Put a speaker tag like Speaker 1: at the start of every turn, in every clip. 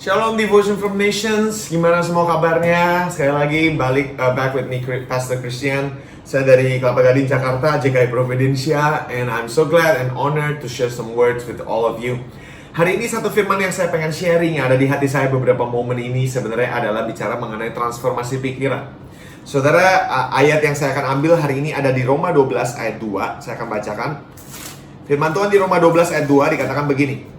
Speaker 1: Shalom Devotion from Nations, gimana semua kabarnya? Sekali lagi back with me, Pastor Christian. Saya dari Kelapa Gading, Jakarta, JKI Providencia, and I'm so glad and honored to share some words with all of you. Hari ini satu firman yang saya pengen sharing yang ada di hati saya beberapa momen ini sebenarnya adalah bicara mengenai transformasi pikiran. Saudara, ayat yang saya akan ambil hari ini ada di Roma 12 ayat 2. Saya akan bacakan. Firman Tuhan di Roma 12 ayat 2 dikatakan begini.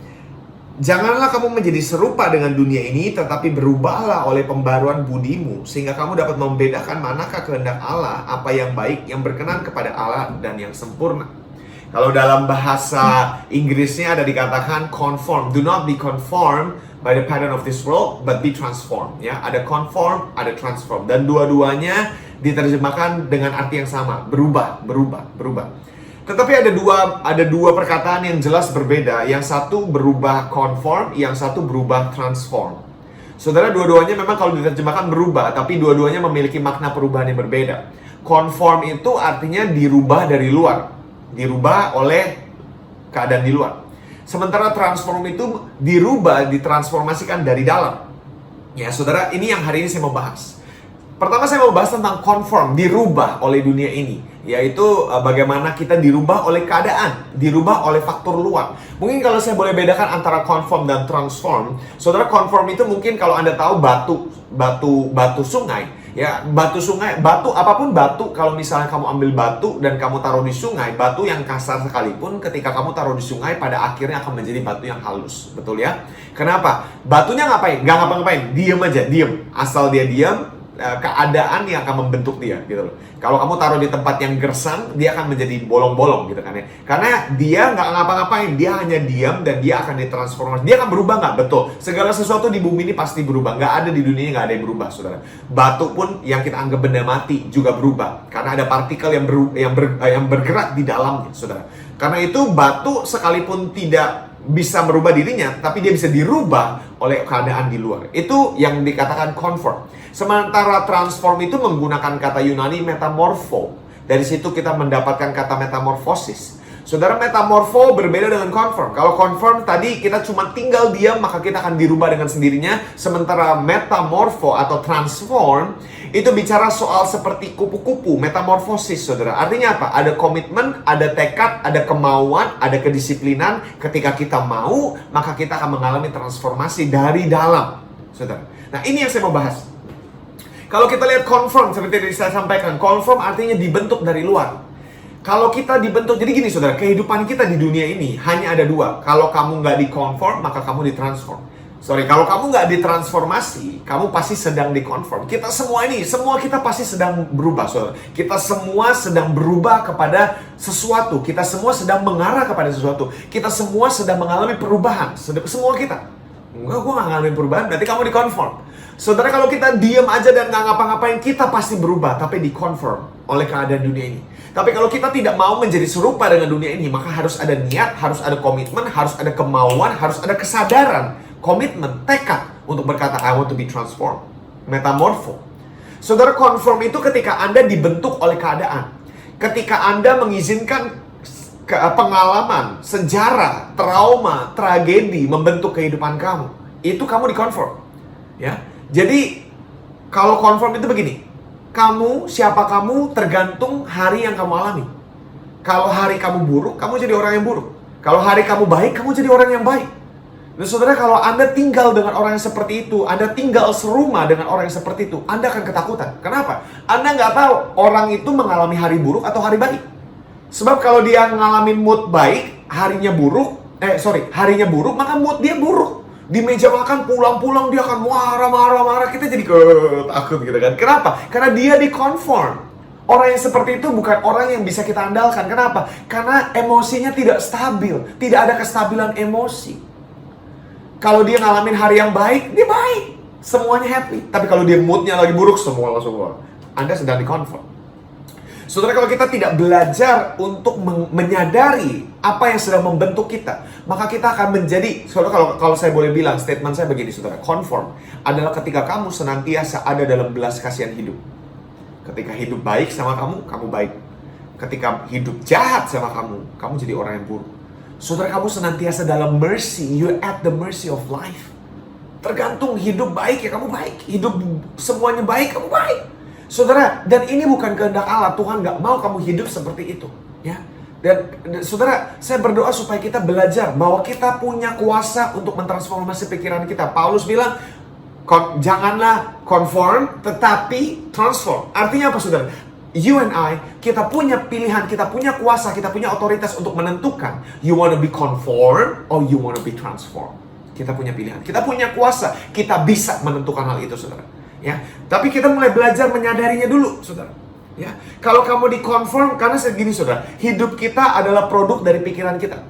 Speaker 1: Janganlah kamu menjadi serupa dengan dunia ini, tetapi berubahlah oleh pembaruan budimu, sehingga kamu dapat membedakan manakah kehendak Allah, apa yang baik, yang berkenan kepada Allah, dan yang sempurna. Kalau dalam bahasa Inggrisnya ada dikatakan conform. Do not be conformed by the pattern of this world, but be transformed. Ya, ada conform, ada transform, dan dua-duanya diterjemahkan dengan arti yang sama, berubah. Tetapi ada dua perkataan yang jelas berbeda. Yang satu berubah conform, yang satu berubah transform. Saudara, dua-duanya memang kalau diterjemahkan berubah, tapi dua-duanya memiliki makna perubahan yang berbeda. Conform itu artinya dirubah dari luar, dirubah oleh keadaan di luar. Sementara transform itu dirubah, ditransformasikan dari dalam. Ya, saudara, ini yang hari ini saya mau bahas. Pertama saya mau bahas tentang conform, dirubah oleh dunia ini. Yaitu bagaimana kita dirubah oleh keadaan, dirubah oleh faktor luar. Mungkin kalau saya boleh bedakan antara conform dan transform. Saudara, conform itu mungkin kalau Anda tahu batu sungai. Ya, apapun batu, kalau misalnya kamu ambil batu dan kamu taruh di sungai, batu yang kasar sekalipun ketika kamu taruh di sungai pada akhirnya akan menjadi batu yang halus. Betul ya? Kenapa? Batunya ngapain? Nggak ngapa-ngapain, diem aja, diem. Asal dia diem, keadaan yang akan membentuk dia gitu loh. Kalau kamu taruh di tempat yang gersang, dia akan menjadi bolong-bolong gitu kan ya. Karena dia nggak ngapa-ngapain, dia hanya diam dan dia akan ditransformasi. Dia akan berubah nggak? Betul. Segala sesuatu di bumi ini pasti berubah. Nggak ada di dunia ini nggak ada yang berubah, saudara. Batu pun yang kita anggap benda mati juga berubah. Karena ada partikel yang bergerak di dalamnya, saudara. Karena itu batu sekalipun tidak bisa merubah dirinya, tapi dia bisa dirubah oleh keadaan di luar. Itu yang dikatakan conform. Sementara transform itu menggunakan kata Yunani metamorpho. Dari situ kita mendapatkan kata metamorfosis. Saudara, metamorpho berbeda dengan conform. Kalau conform tadi kita cuma tinggal diam, maka kita akan dirubah dengan sendirinya. Sementara metamorpho atau transform itu bicara soal seperti kupu-kupu, metamorfosis, saudara. Artinya apa? Ada komitmen, ada tekad, ada kemauan, ada kedisiplinan. Ketika kita mau, maka kita akan mengalami transformasi dari dalam, saudara. Nah, ini yang saya mau bahas. Kalau kita lihat conform, seperti yang saya sampaikan, conform artinya dibentuk dari luar. Kalau kita dibentuk, jadi gini saudara, kehidupan kita di dunia ini hanya ada dua. Kalau kamu nggak di-conform, maka kamu di-transform. Kalau kamu nggak ditransformasi, kamu pasti sedang di-conform. Semua kita pasti sedang berubah, saudara. Kita semua sedang berubah kepada sesuatu. Kita semua sedang mengarah kepada sesuatu. Kita semua sedang mengalami perubahan. Semua kita. Enggak, gue nggak ngalamin perubahan, berarti kamu di-conform. Saudara, kalau kita diam aja dan nggak ngapa-ngapain, kita pasti berubah, tapi di-conform oleh keadaan dunia ini. Tapi kalau kita tidak mau menjadi serupa dengan dunia ini, maka harus ada niat, harus ada komitmen, harus ada kemauan, harus ada kesadaran, komitmen, tekad untuk berkata, I want to be transformed. Metamorpho. Saudara, conform itu ketika Anda dibentuk oleh keadaan. Ketika Anda mengizinkan pengalaman, sejarah, trauma, tragedi membentuk kehidupan kamu. Itu kamu di-conform. Ya. Jadi, kalau conform itu begini. Siapa kamu tergantung hari yang kamu alami. Kalau hari kamu buruk, kamu jadi orang yang buruk. Kalau hari kamu baik, kamu jadi orang yang baik. Dan saudara, kalau Anda tinggal dengan orang yang seperti itu, Anda tinggal serumah dengan orang yang seperti itu, Anda akan ketakutan. Kenapa? Anda nggak tahu orang itu mengalami hari buruk atau hari baik. Sebab kalau dia ngalamin mood baik, harinya buruk, maka mood dia buruk. Di meja makan pulang-pulang dia akan marah. Kita jadi takut gitu kan. Kenapa? Karena dia di-conform. Orang yang seperti itu bukan orang yang bisa kita andalkan. Kenapa? Karena emosinya tidak stabil. Tidak ada kestabilan emosi. Kalau dia ngalamin hari yang baik, dia baik. Semuanya happy. Tapi kalau dia moodnya lagi buruk, semua langsung keluar. Anda sedang di-conform. Saudara, kalau kita tidak belajar untuk menyadari apa yang sedang membentuk kita, maka kita akan menjadi, saudara, kalau saya boleh bilang, statement saya begini, saudara, conform adalah ketika kamu senantiasa ada dalam belas kasihan hidup. Ketika hidup baik sama kamu, kamu baik. Ketika hidup jahat sama kamu jadi orang yang buruk. Saudara, kamu senantiasa dalam mercy, you're at the mercy of life. Tergantung hidup baik ya kamu baik. Hidup semuanya baik, kamu baik. Saudara, dan ini bukan kehendak Allah. Tuhan gak mau kamu hidup seperti itu. Ya. Dan saudara, saya berdoa supaya kita belajar bahwa kita punya kuasa untuk mentransformasi pikiran kita. Paulus bilang, janganlah conform, tetapi transform. Artinya apa saudara? You and I, kita punya pilihan, kita punya kuasa, kita punya otoritas untuk menentukan. You want to be conformed or you want to be transformed. Kita punya pilihan, kita punya kuasa, kita bisa menentukan hal itu saudara. Ya, tapi kita mulai belajar menyadarinya dulu saudara. Ya, kalau kamu di-conform, karena segini saudara, hidup kita adalah produk dari pikiran kita.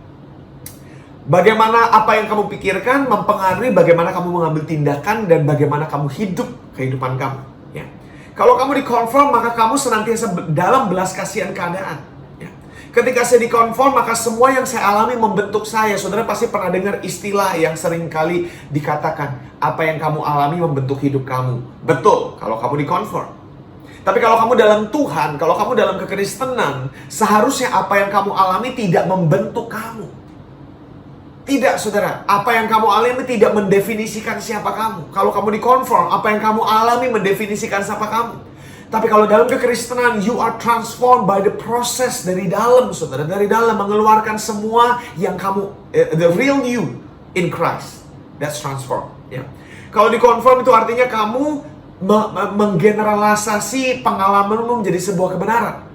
Speaker 1: Bagaimana apa yang kamu pikirkan mempengaruhi bagaimana kamu mengambil tindakan dan bagaimana kamu hidup kehidupan kamu. Ya. Kalau kamu di-conform, maka kamu senantiasa dalam belas kasihan keadaan. Ya. Ketika saya di-conform, maka semua yang saya alami membentuk saya. Saudara pasti pernah dengar istilah yang sering kali dikatakan, apa yang kamu alami membentuk hidup kamu. Betul, kalau kamu di-conform. Tapi kalau kamu dalam Tuhan, kalau kamu dalam kekristenan, seharusnya apa yang kamu alami tidak membentuk kamu. Tidak, saudara. Apa yang kamu alami tidak mendefinisikan siapa kamu. Kalau kamu di-conform, apa yang kamu alami mendefinisikan siapa kamu. Tapi kalau dalam kekristenan, you are transformed by the process dari dalam, saudara. Dari dalam mengeluarkan semua yang kamu, the real you in Christ. That's transformed. Ya. Kalau di-conform itu artinya kamu menggeneralisasi pengalamanmu menjadi sebuah kebenaran.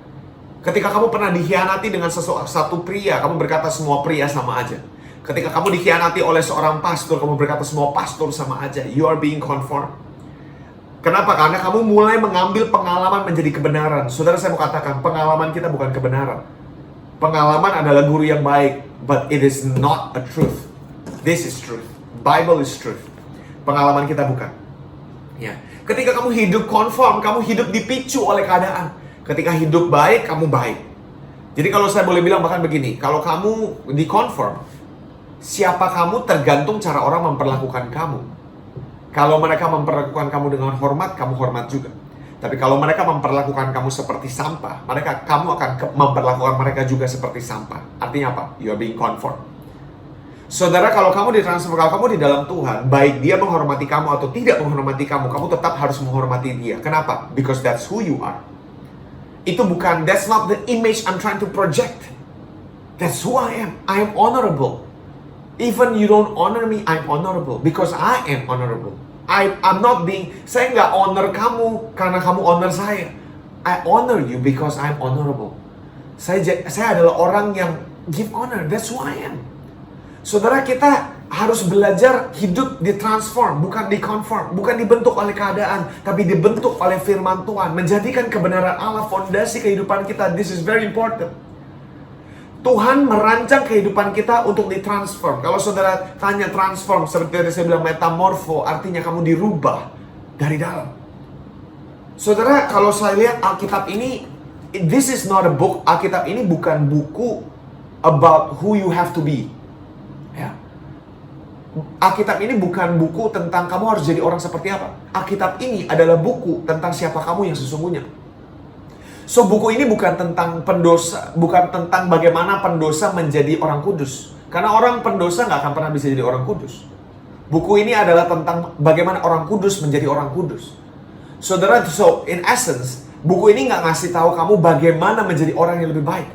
Speaker 1: Ketika kamu pernah dikhianati dengan satu pria, kamu berkata semua pria sama aja. Ketika kamu dikhianati oleh seorang pastor, kamu berkata semua pastor sama aja. You are being conformed. Kenapa? Karena kamu mulai mengambil pengalaman menjadi kebenaran. Saudara, saya mau katakan, pengalaman kita bukan kebenaran. Pengalaman adalah guru yang baik, but it is not a truth. This is truth. Bible is truth. Pengalaman kita bukan. Ya. Ketika kamu hidup conform, kamu hidup dipicu oleh keadaan. Ketika hidup baik, kamu baik. Jadi kalau saya boleh bilang bahkan begini, kalau kamu di-conform, siapa kamu tergantung cara orang memperlakukan kamu. Kalau mereka memperlakukan kamu dengan hormat, kamu hormat juga. Tapi kalau mereka memperlakukan kamu seperti sampah, kamu akan memperlakukan mereka juga seperti sampah. Artinya apa? You are being conformed. Saudara, kalau kamu ditransfer, kalau kamu di dalam Tuhan, baik dia menghormati kamu atau tidak menghormati kamu, kamu tetap harus menghormati dia. Kenapa? Because that's who you are. Itu bukan, that's not the image I'm trying to project. That's who I am. I am honorable. Even you don't honor me, I'm honorable. Because I am honorable. I'm not being, saya nggak honor kamu karena kamu honor saya. I honor you because I'm honorable. Saya adalah orang yang give honor. That's who I am. Saudara, kita harus belajar hidup ditransform, bukan diconform, bukan dibentuk oleh keadaan, tapi dibentuk oleh firman Tuhan, menjadikan kebenaran Allah fondasi kehidupan kita. This is very important. Tuhan merancang kehidupan kita untuk ditransform. Kalau saudara tanya transform, seperti yang saya bilang metamorfo, artinya kamu dirubah dari dalam. Saudara, kalau saya lihat Alkitab ini, this is not a book. Alkitab ini bukan buku about who you have to be. Ya. Alkitab ini bukan buku tentang kamu harus jadi orang seperti apa. Alkitab ini adalah buku tentang siapa kamu yang sesungguhnya. So, buku ini bukan tentang pendosa, bukan tentang bagaimana pendosa menjadi orang kudus. Karena orang pendosa nggak akan pernah bisa jadi orang kudus. Buku ini adalah tentang bagaimana orang kudus menjadi orang kudus. Saudara, so in essence, buku ini nggak ngasih tahu kamu bagaimana menjadi orang yang lebih baik.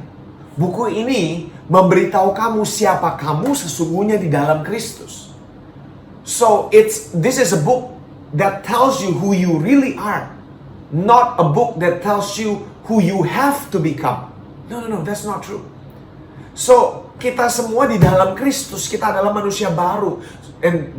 Speaker 1: Buku ini memberitahu kamu siapa kamu sesungguhnya di dalam Kristus. So, this is a book that tells you who you really are. Not a book that tells you who you have to become. No, that's not true. So, kita semua di dalam Kristus, kita adalah manusia baru.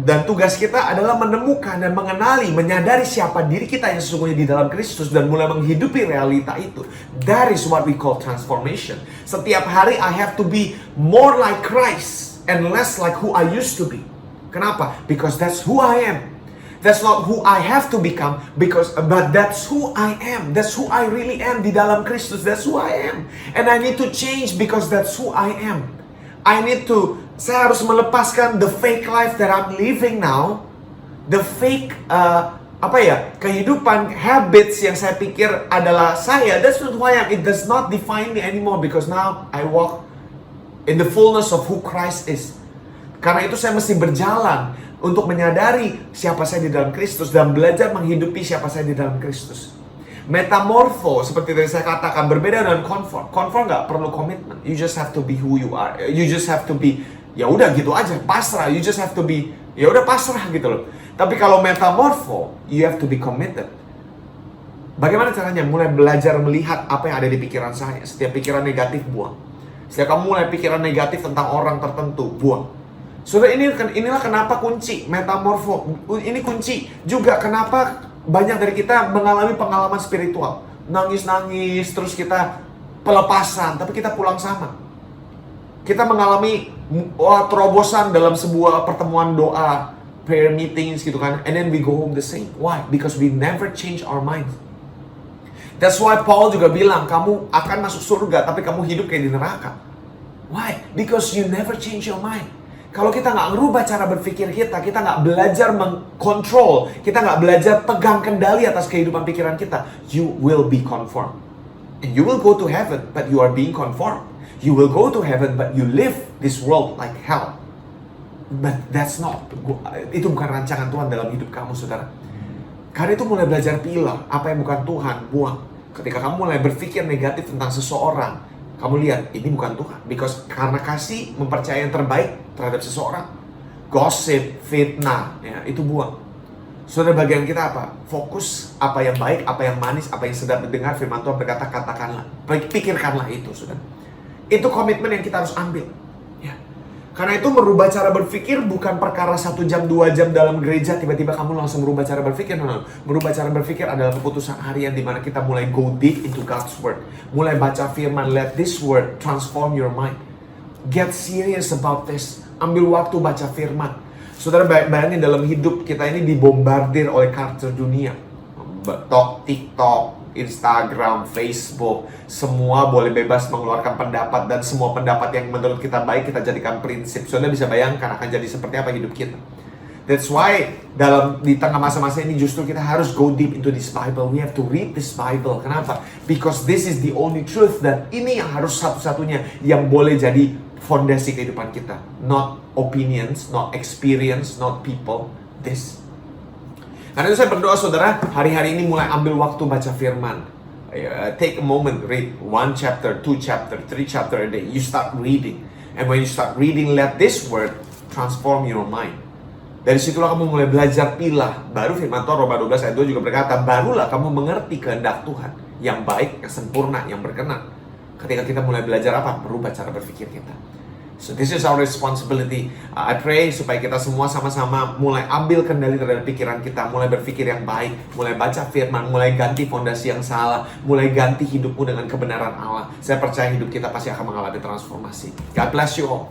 Speaker 1: Dan tugas kita adalah menemukan dan mengenali, menyadari siapa diri kita yang sesungguhnya di dalam Kristus dan mulai menghidupi realita itu. That is what we call transformation. Setiap hari I have to be more like Christ and less like who I used to be. Kenapa? Because that's who I am. That's not who I have to become, but that's who I am. That's who I really am di dalam Kristus. That's who I am. And I need to change because that's who I am. Saya harus melepaskan the fake life that I'm living now. The fake, kehidupan, habits yang saya pikir adalah saya. That's not who I am. It does not define me anymore because now I walk in the fullness of who Christ is. Karena itu saya mesti berjalan untuk menyadari siapa saya di dalam Kristus dan belajar menghidupi siapa saya di dalam Kristus. Metamorfo, seperti tadi saya katakan, berbeda dengan conform. Conform nggak perlu komitmen. You just have to be who you are. You just have to be, ya udah gitu aja, pasrah. You just have to be, ya udah pasrah gitu loh. Tapi kalau metamorfo, you have to be committed. Bagaimana caranya? Mulai belajar melihat apa yang ada di pikiran saya. Setiap pikiran negatif, buang. Setiap kamu mulai pikiran negatif tentang orang tertentu, buang. Saudara, inilah kenapa kunci metamorfo. Ini kunci juga kenapa banyak dari kita mengalami pengalaman spiritual. Nangis-nangis, terus kita pelepasan, tapi kita pulang sama. Kita mengalami terobosan dalam sebuah pertemuan doa, prayer meetings gitu kan. And then we go home the same. Why? Because we never change our mind. That's why Paul juga bilang, kamu akan masuk surga, tapi kamu hidup kayak di neraka. Why? Because you never change your mind. Kalau kita nggak ngerubah cara berpikir kita nggak belajar mengkontrol, kita nggak belajar pegang kendali atas kehidupan pikiran kita, you will be conformed. And you will go to heaven, but you are being conformed. You will go to heaven, but you live this world like hell. But that's not, itu bukan rancangan Tuhan dalam hidup kamu, saudara. Karena itu mulai belajar pilah, apa yang bukan Tuhan, buang. Ketika kamu mulai berpikir negatif tentang seseorang, kamu lihat, ini bukan Tuhan. Because karena kasih mempercayai yang terbaik terhadap seseorang. Gossip, fitnah, ya, itu buang. Saudara, bagian kita apa? Fokus apa yang baik, apa yang manis, apa yang sedap didengar. Firman Tuhan berkata, katakanlah. Pikirkanlah itu, saudara. Itu komitmen yang kita harus ambil. Ya. Karena itu merubah cara berpikir bukan perkara 1 jam, 2 jam dalam gereja, tiba-tiba kamu langsung merubah cara berpikir. No. Merubah cara berpikir adalah keputusan harian di mana kita mulai go deep into God's Word. Mulai baca firman, let this word transform your mind. Get serious about this. Ambil waktu baca firman. Saudara, bayangin dalam hidup kita ini dibombardir oleh culture dunia. TikTok, Instagram, Facebook, semua boleh bebas mengeluarkan pendapat, dan semua pendapat yang menurut kita baik kita jadikan prinsip. Saudara bisa bayangkan akan jadi seperti apa hidup kita. That's why di tengah masa-masa ini justru kita harus go deep into this Bible. We have to read this Bible. Kenapa? Because this is the only truth, dan ini yang harus satu-satunya yang boleh jadi fondasi kehidupan kita. Not opinions, not experience, not people. This. Karena itu saya berdoa, saudara, hari-hari ini mulai ambil waktu baca firman. Take a moment, read 1 chapter, 2 chapter, 3 chapter a day. You start reading. And when you start reading, let this word transform your mind. Dari situlah kamu mulai belajar pilah. Baru firman Tuhan Roma 12 ayat 2 juga berkata, barulah kamu mengerti kehendak Tuhan. Yang baik, yang sempurna, yang berkenan. Ketika kita mulai belajar apa? Merubah cara berpikir kita. So this is our responsibility. I pray supaya kita semua sama-sama mulai ambil kendali terhadap pikiran kita, mulai berpikir yang baik, mulai baca firman, mulai ganti fondasi yang salah, mulai ganti hidupmu dengan kebenaran Allah. Saya percaya hidup kita pasti akan mengalami transformasi. God bless you all.